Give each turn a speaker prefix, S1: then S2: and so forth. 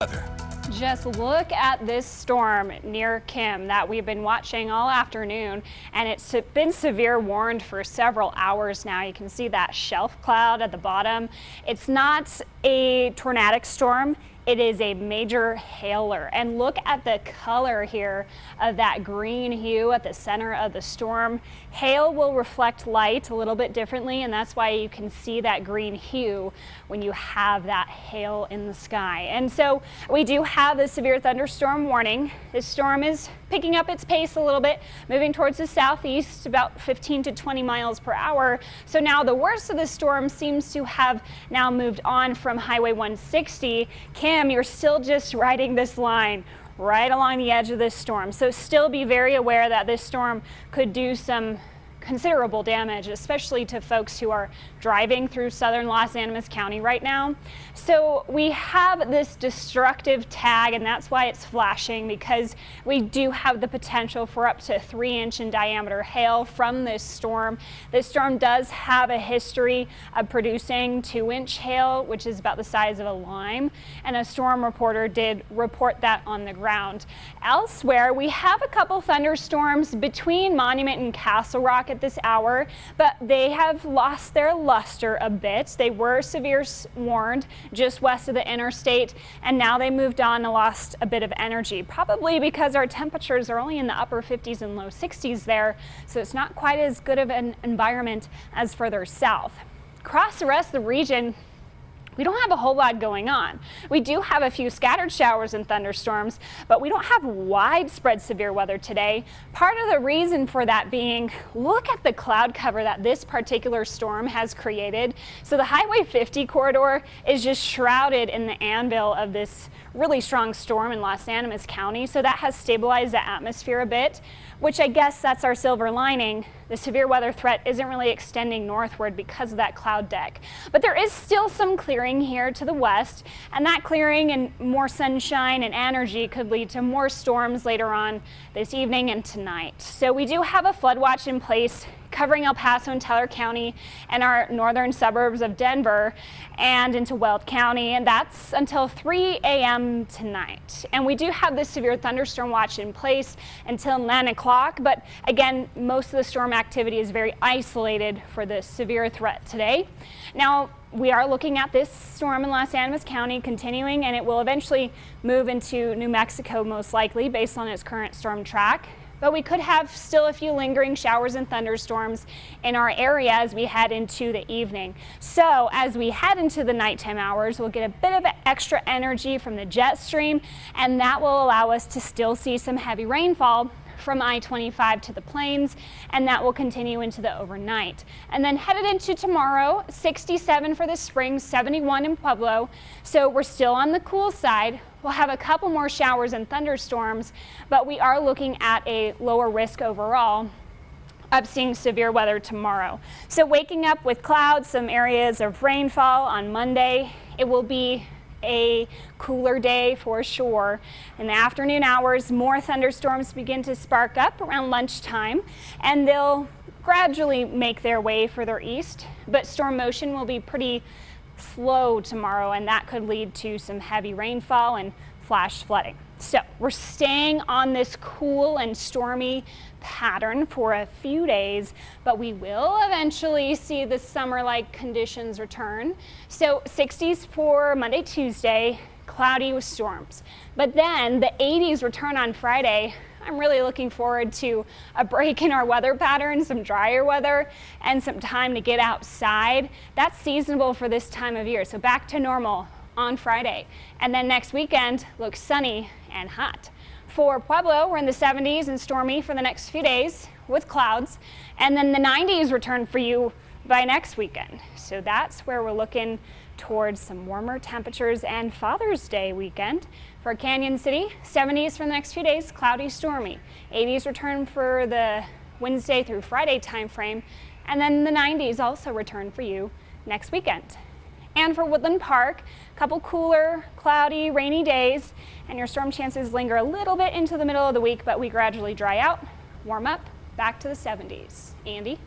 S1: Weather.
S2: Just look at this storm near Kim that we've been watching all afternoon, and it's been severe warned for several hours now. You can see that shelf cloud at the bottom. It's not a tornadic storm. It is a major hailer, and look at the color here of that green hue at the center of the storm. Hail will reflect light a little bit differently, and that's why you can see that green hue when you have that hail in the sky. And so we do have the severe thunderstorm warning. This storm is picking up its pace a little bit, moving towards the southeast about 15 to 20 miles per hour. So now the worst of the storm seems to have now moved on from Highway 160. Kim, you're still just riding this line right along the edge of this storm. So still be very aware that this storm could do some considerable damage, especially to folks who are driving through southern Los Animas County right now. So we have this destructive tag, and that's why it's flashing, because we do have the potential for up to 3-inch in diameter hail from this storm. This storm does have a history of producing 2-inch hail, which is about the size of a lime, and a storm reporter did report that on the ground. Elsewhere, we have a couple thunderstorms between Monument and Castle Rock at this hour, but they have lost their luster a bit. They were severe warned just west of the interstate, and now they moved on and lost a bit of energy, probably because our temperatures are only in the upper 50s and low 60s there, so it's not quite as good of an environment as further south. Across the rest of the region, we don't have a whole lot going on. We do have a few scattered showers and thunderstorms, but we don't have widespread severe weather today. Part of the reason for that being, look at the cloud cover that this particular storm has created. So the Highway 50 corridor is just shrouded in the anvil of this really strong storm in Los Animas County. So that has stabilized the atmosphere a bit, which I guess that's our silver lining. The severe weather threat isn't really extending northward because of that cloud deck. But there is still some clearing here to the west, and that clearing and more sunshine and energy could lead to more storms later on this evening and tonight. So we do have a flood watch in place covering El Paso and Teller County and our northern suburbs of Denver and into Weld County, and that's until 3 a.m. tonight. And we do have this severe thunderstorm watch in place until 9 o'clock, but again, most of the storm activity is very isolated for the severe threat today. Now, we are looking at this storm in Los Animas County continuing, and it will eventually move into New Mexico most likely based on its current storm track. But we could have still a few lingering showers and thunderstorms in our area as we head into the evening. So as we head into the nighttime hours, we'll get a bit of extra energy from the jet stream, and that will allow us to still see some heavy rainfall from I-25 to the plains, and that will continue into the overnight. And then headed into tomorrow, 67 for the spring, 71 in Pueblo. So we're still on the cool side. We'll have a couple more showers and thunderstorms, but we are looking at a lower risk overall of seeing severe weather tomorrow. So waking up with clouds, some areas of rainfall on Monday. It will be a cooler day for sure. In the afternoon hours, more thunderstorms begin to spark up around lunchtime, and they'll gradually make their way further east, but storm motion will be pretty slow tomorrow, and that could lead to some heavy rainfall and flash flooding. So we're staying on this cool and stormy pattern for a few days, but we will eventually see the summer-like conditions return. So 60s for Monday, Tuesday, cloudy with storms. But then the 80s return on Friday. I'm really looking forward to a break in our weather pattern, some drier weather, and some time to get outside. That's seasonable for this time of year, so back to normal on Friday. And then next weekend looks sunny and hot. For Pueblo, we're in the 70s and stormy for the next few days with clouds. And then the 90s return for you by next weekend. So that's where we're looking towards some warmer temperatures and Father's Day weekend. For Canyon City, 70s for the next few days, cloudy, stormy. 80s return for the Wednesday through Friday time frame. And then the 90s also return for you next weekend. And for Woodland Park, a couple cooler, cloudy, rainy days, and your storm chances linger a little bit into the middle of the week, but we gradually dry out, warm up, back to the 70s. Andy?